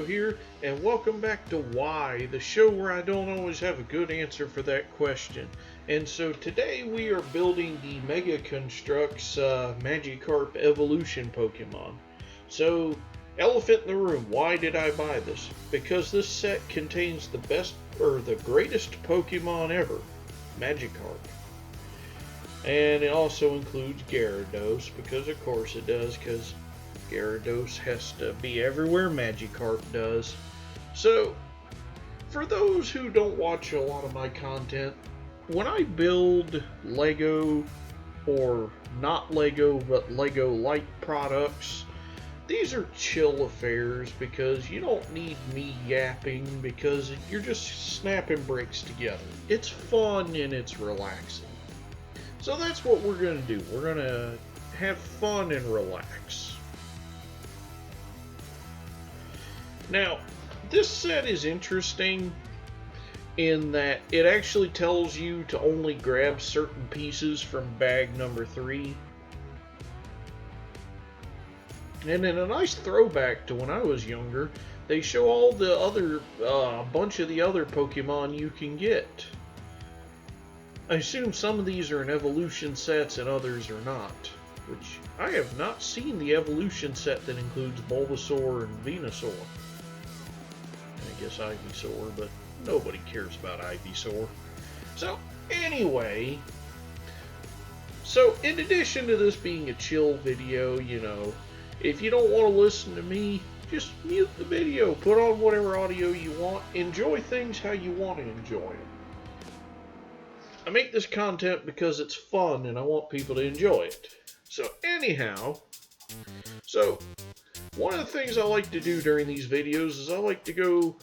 Here, and welcome back to Why, the show where I don't always have a good answer for that question. And so today we are building the Mega Contrux Magikarp evolution Pokemon. So, elephant in the room, why did I buy this? Because this set contains the best, or the greatest Pokemon ever, Magikarp. And it also includes Gyarados, because of course it does, because Gyarados has to be everywhere Magikarp does. So, for those who don't watch a lot of my content, when I build Lego, or not Lego, but Lego-like products, these are chill affairs because you don't need me yapping because you're just snapping bricks together. It's fun and it's relaxing. So that's what we're going to do. We're going to have fun and relax. Now, this set is interesting in that it actually tells you to only grab certain pieces from bag number 3. And in a nice throwback to when I was younger, they show all the other, a bunch of the other Pokemon you can get. I assume some of these are in evolution sets and others are not, which I have not seen the evolution set that includes Bulbasaur and Venusaur. I guess Ivysaur, but nobody cares about Ivysaur. So, anyway, in addition to this being a chill video, you know, if you don't want to listen to me, just mute the video, put on whatever audio you want, enjoy things how you want to enjoy them. I make this content because it's fun and I want people to enjoy it. So, anyhow, one of the things I like to do during these videos is I like to go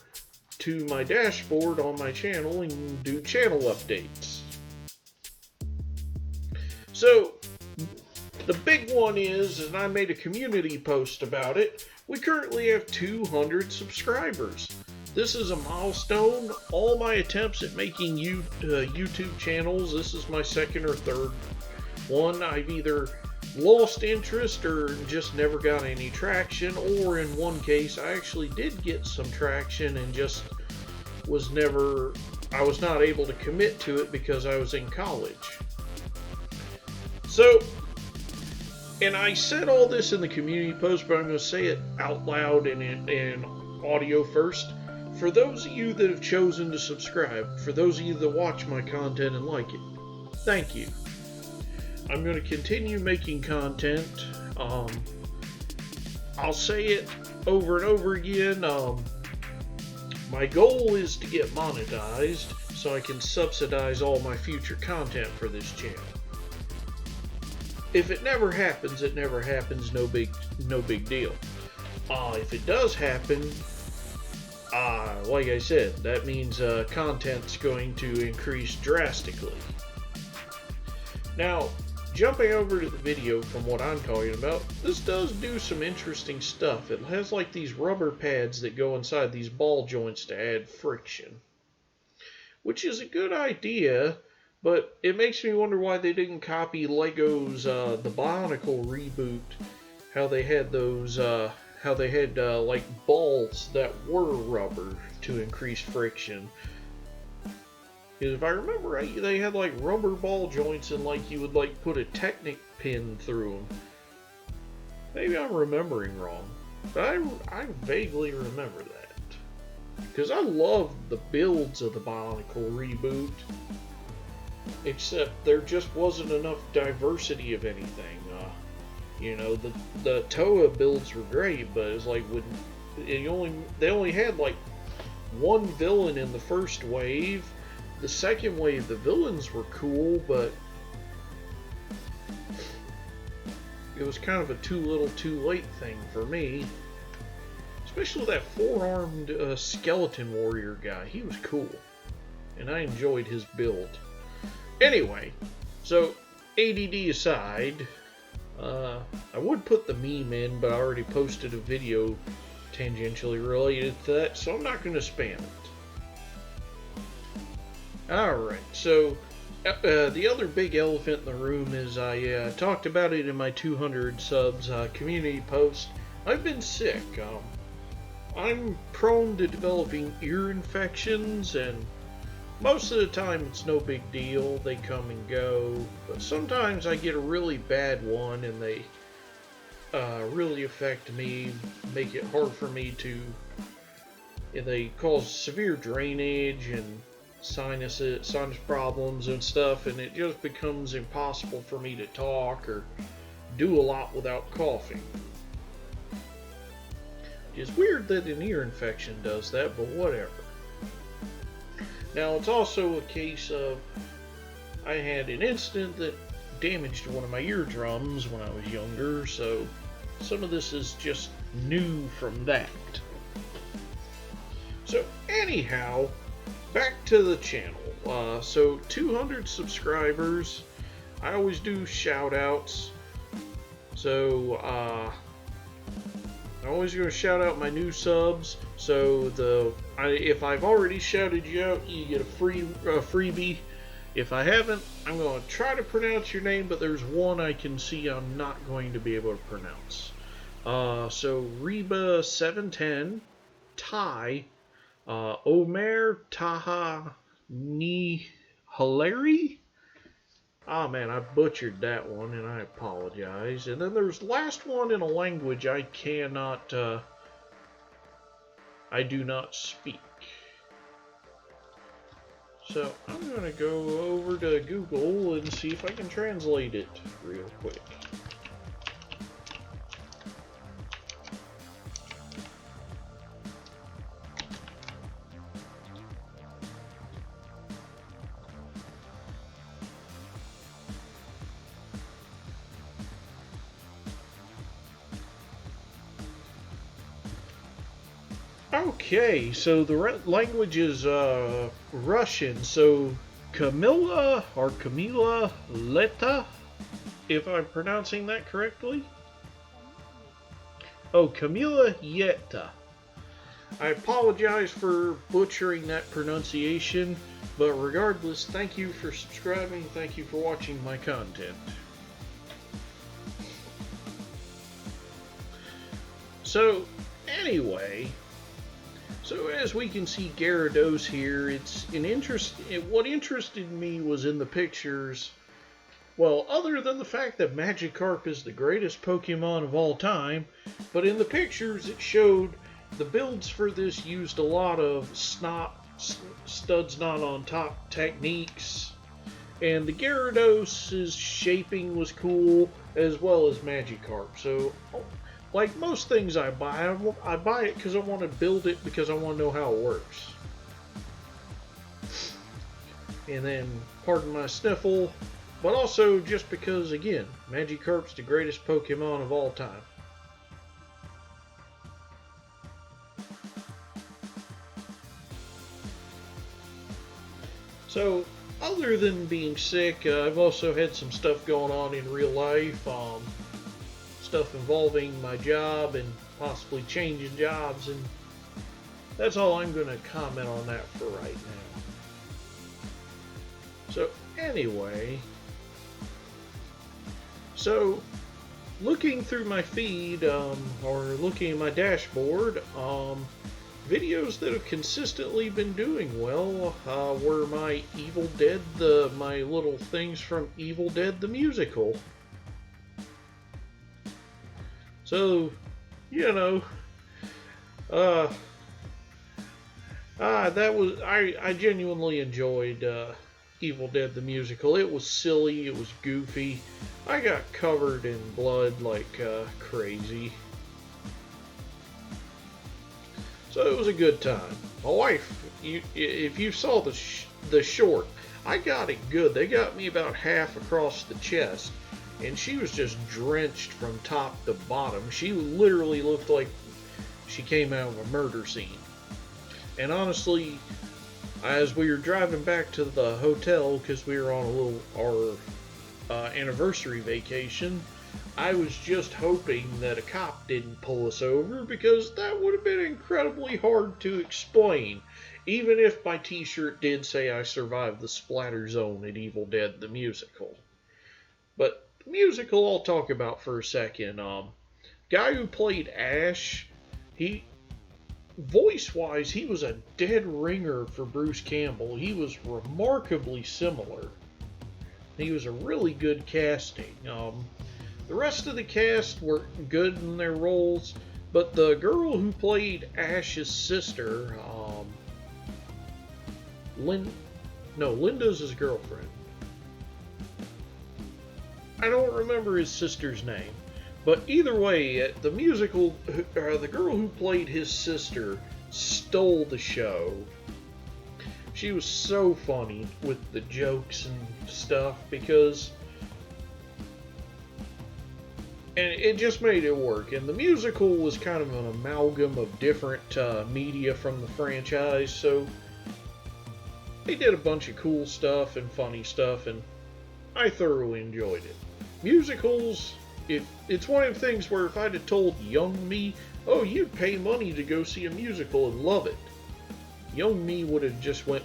to my dashboard on my channel and do channel updates. So, the big one is, and I made a community post about it, we currently have 200 subscribers. This is a milestone. All my attempts at making YouTube channels, this is my second or third one. I've either lost interest or just never got any traction, or in one case I actually did get some traction and just I was not able to commit to it because I was in college. So, and I said all this in the community post, but I'm going to say it out loud and in audio first. For those of you that have chosen to subscribe, for those of you that watch my content and like it, thank you. I'm going to continue making content. I'll say it over and over again. My goal is to get monetized so I can subsidize all my future content for this channel. If it never happens, it never happens. No big deal. If it does happen, like I said, that means content's going to increase drastically. Now, jumping over to the video from what I'm talking about, this does do some interesting stuff. It has like these rubber pads that go inside these ball joints to add friction, which is a good idea, but it makes me wonder why they didn't copy Lego's the Bionicle reboot, how they had those, like balls that were rubber to increase friction. Because if I remember right, they had like rubber ball joints and like you would like put a Technic pin through them. Maybe I'm remembering wrong, but I vaguely remember that. Because I love the builds of the Bionicle reboot, except there just wasn't enough diversity of anything. You know, the Toa builds were great, but it's like they only had like one villain in the first wave. The second wave, the villains were cool, but it was kind of a too little too late thing for me. Especially that four-armed skeleton warrior guy. He was cool, and I enjoyed his build. Anyway, so ADD aside, I would put the meme in, but I already posted a video tangentially related to that, so I'm not going to spam it. Alright, so the other big elephant in the room is I talked about it in my 200 subs community post. I've been sick. I'm prone to developing ear infections, and most of the time it's no big deal. They come and go. But sometimes I get a really bad one and they really affect me, make it hard for me to. They cause severe drainage and sinus problems and stuff, and it just becomes impossible for me to talk or do a lot without coughing. It's weird that an ear infection does that, but whatever. Now, it's also a case of I had an incident that damaged one of my eardrums when I was younger, so some of this is just new from that. So, anyhow, back to the channel. So, 200 subscribers. I always do shout outs. So, I'm always going to shout out my new subs. So if I've already shouted you out, you get a freebie. If I haven't, I'm going to try to pronounce your name, but there's one I can see I'm not going to be able to pronounce. So Reba710, Ty, Omer Taha Ni Hilaire. Ah, man, I butchered that one, and I apologize. And then there's last one in a language I cannot, I do not speak. So I'm going to go over to Google and see if I can translate it real quick. Okay, so the language is Russian. So Camilla or Camila Leta, if I'm pronouncing that correctly. Oh, Camila Yeta. I apologize for butchering that pronunciation, but regardless, thank you for subscribing. Thank you for watching my content. So, anyway. So as we can see Gyarados here, what interested me was in the pictures. Well, other than the fact that Magikarp is the greatest Pokemon of all time, but in the pictures it showed the builds for this used a lot of studs not on top techniques, and the Gyarados' shaping was cool, as well as Magikarp. So, like most things I buy it because I want to build it because I want to know how it works. And then, pardon my sniffle, but also just because, again, Magikarp's the greatest Pokemon of all time. So, other than being sick, I've also had some stuff going on in real life. Stuff involving my job and possibly changing jobs, and that's all I'm going to comment on that for right now. So anyway, looking through my feed or looking at my dashboard, videos that have consistently been doing well were my Evil Dead, my little things from Evil Dead the musical. So, you know, I genuinely enjoyed Evil Dead the musical. It was silly, it was goofy. I got covered in blood like crazy. So it was a good time. My wife, if you saw the short, I got it good. They got me about half across the chest. And she was just drenched from top to bottom. She literally looked like she came out of a murder scene. And honestly, as we were driving back to the hotel, because we were on our anniversary vacation, I was just hoping that a cop didn't pull us over, because that would have been incredibly hard to explain, even if my t-shirt did say I survived the splatter zone at Evil Dead the musical. But musical I'll talk about for a second. Guy who played Ash, he voice-wise, he was a dead ringer for Bruce Campbell. He was remarkably similar. He was a really good casting. The rest of the cast were good in their roles, but the girl who played Ash's sister, Linda's his girlfriend. I don't remember his sister's name, but either way, at the musical, the girl who played his sister stole the show. She was so funny with the jokes and stuff and it just made it work. And the musical was kind of an amalgam of different media from the franchise, so they did a bunch of cool stuff and funny stuff, and I thoroughly enjoyed it. Musicals, it's one of the things where if I'd have told young me, oh, you'd pay money to go see a musical and love it, young me would have just went.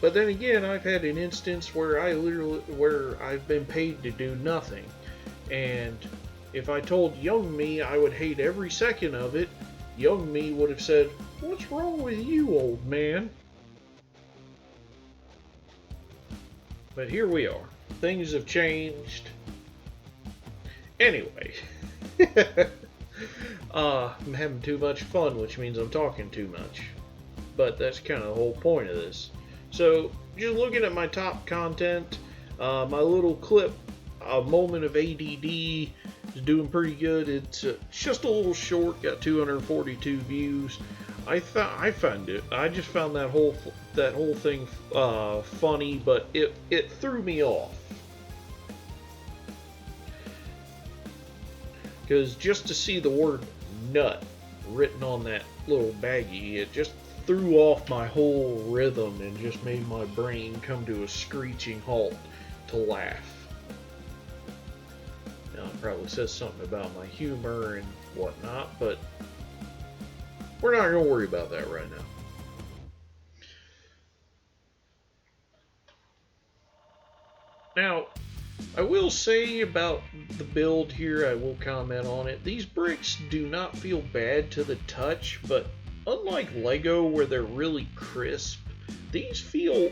But then again, I've had an instance where I've been paid to do nothing, and if I told young me I would hate every second of it, young me would have said, "What's wrong with you, old man?" But here we are. Things have changed. Anyway, I'm having too much fun, which means I'm talking too much. But that's kind of the whole point of this. So, just looking at my top content, my little clip, A Moment of ADD, is doing pretty good. It's just a little short, got 242 views. I just found that whole thing funny, but it threw me off. Because just to see the word nut written on that little baggie, it just threw off my whole rhythm and just made my brain come to a screeching halt to laugh. Now, it probably says something about my humor and whatnot, but we're not going to worry about that right now. Now, I will say about the build here, I will comment on it. These bricks do not feel bad to the touch, but unlike Lego where they're really crisp, these feel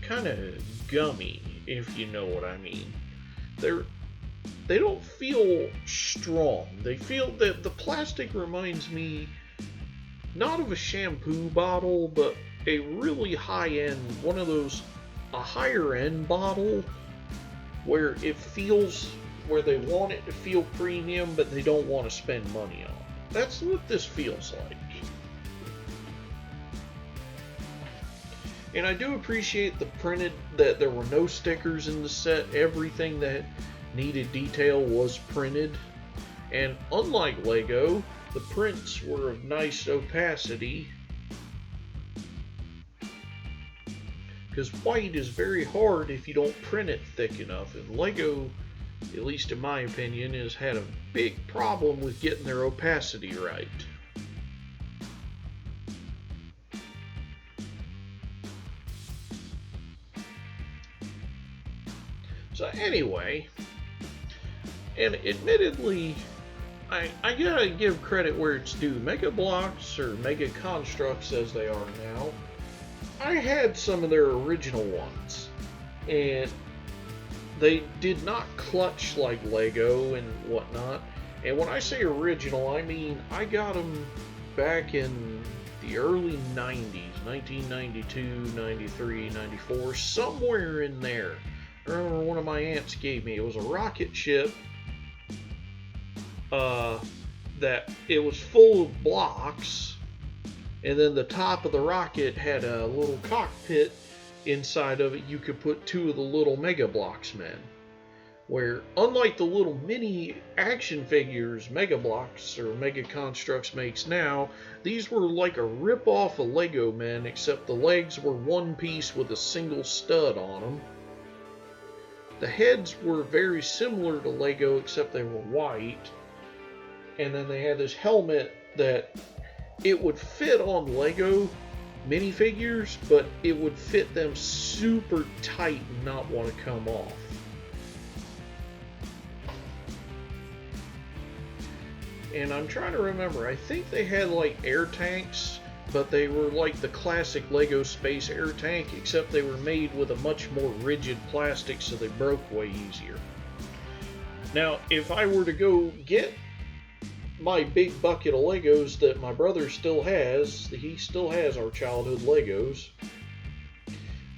kind of gummy, if you know what I mean. They don't feel strong. They feel that the plastic reminds me not of a shampoo bottle, but a really high-end, one of those, a higher-end bottle where it feels, where they want it to feel premium, but they don't want to spend money on it. That's what this feels like. And I do appreciate the printed, that there were no stickers in the set. Everything that needed detail was printed. And unlike Lego, the prints were of nice opacity. Because white is very hard if you don't print it thick enough. And Lego, at least in my opinion, has had a big problem with getting their opacity right. So anyway, and admittedly, I gotta give credit where it's due. Mega Blocks, or Mega Constructs as they are now, I had some of their original ones, and they did not clutch like Lego and whatnot. And when I say original, I mean I got them back in the early 90s, 1992, 93, 94, somewhere in there. I remember one of my aunts gave me, it was a rocket ship, that it was full of blocks, and then the top of the rocket had a little cockpit inside of it. You could put two of the little Mega Bloks men, where unlike the little mini action figures Mega Bloks or Mega Constructs makes now, these were like a rip-off of Lego men, except the legs were one piece with a single stud on them. The heads were very similar to Lego, except they were white. And then they had this helmet that it would fit on Lego minifigures, but it would fit them super tight and not want to come off. and I'm trying to remember, I think they had like air tanks, but they were like the classic Lego Space Air Tank, except they were made with a much more rigid plastic, so they broke way easier. Now, if I were to go get my big bucket of Legos that my brother still has, he still has our childhood Legos,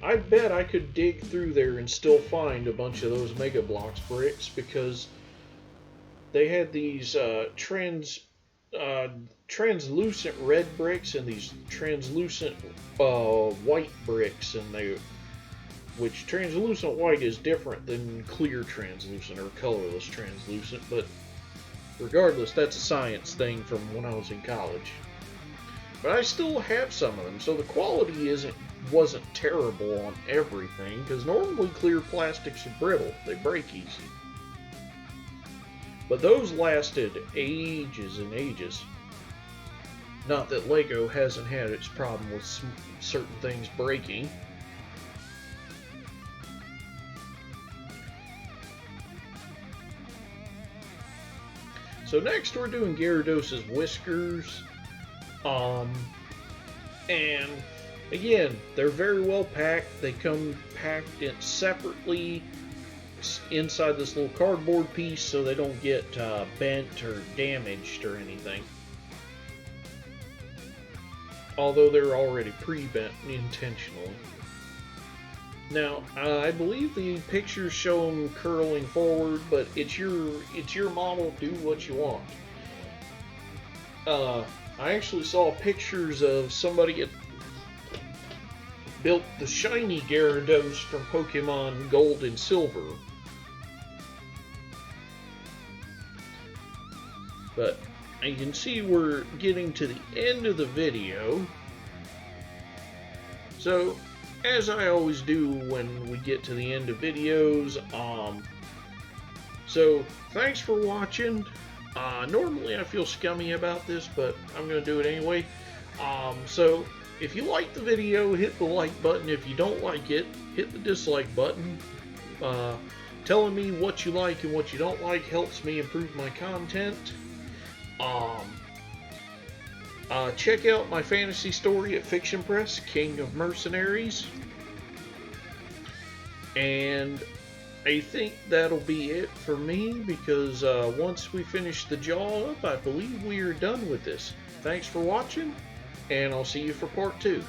I bet I could dig through there and still find a bunch of those Mega Bloks bricks, because they had these translucent red bricks and these translucent white bricks, and which translucent white is different than clear translucent or colorless translucent, but regardless, that's a science thing from when I was in college. But I still have some of them, so the quality wasn't terrible on everything, because normally clear plastics are brittle, they break easy. But those lasted ages and ages. Not that Lego hasn't had its problem with certain things breaking. So next we're doing Gyarados' whiskers. And again, they're very well packed. They come packed in separately inside this little cardboard piece, so they don't get bent or damaged or anything. Although they're already pre-bent intentionally. Now, I believe the pictures show them curling forward, but it's your model. Do what you want. I actually saw pictures of somebody that built the shiny Gyarados from Pokemon Gold and Silver. But you can see we're getting to the end of the video. So, as I always do when we get to the end of videos, so thanks for watching. Normally I feel scummy about this, but I'm going to do it anyway. So if you like the video, hit the like button. If you don't like it, hit the dislike button. Telling me what you like and what you don't like helps me improve my content. Check out my fantasy story at Fiction Press, King of Mercenaries. And I think that'll be it for me, because once we finish the jaw up, I believe we are done with this. Thanks for watching, and I'll see you for part 2.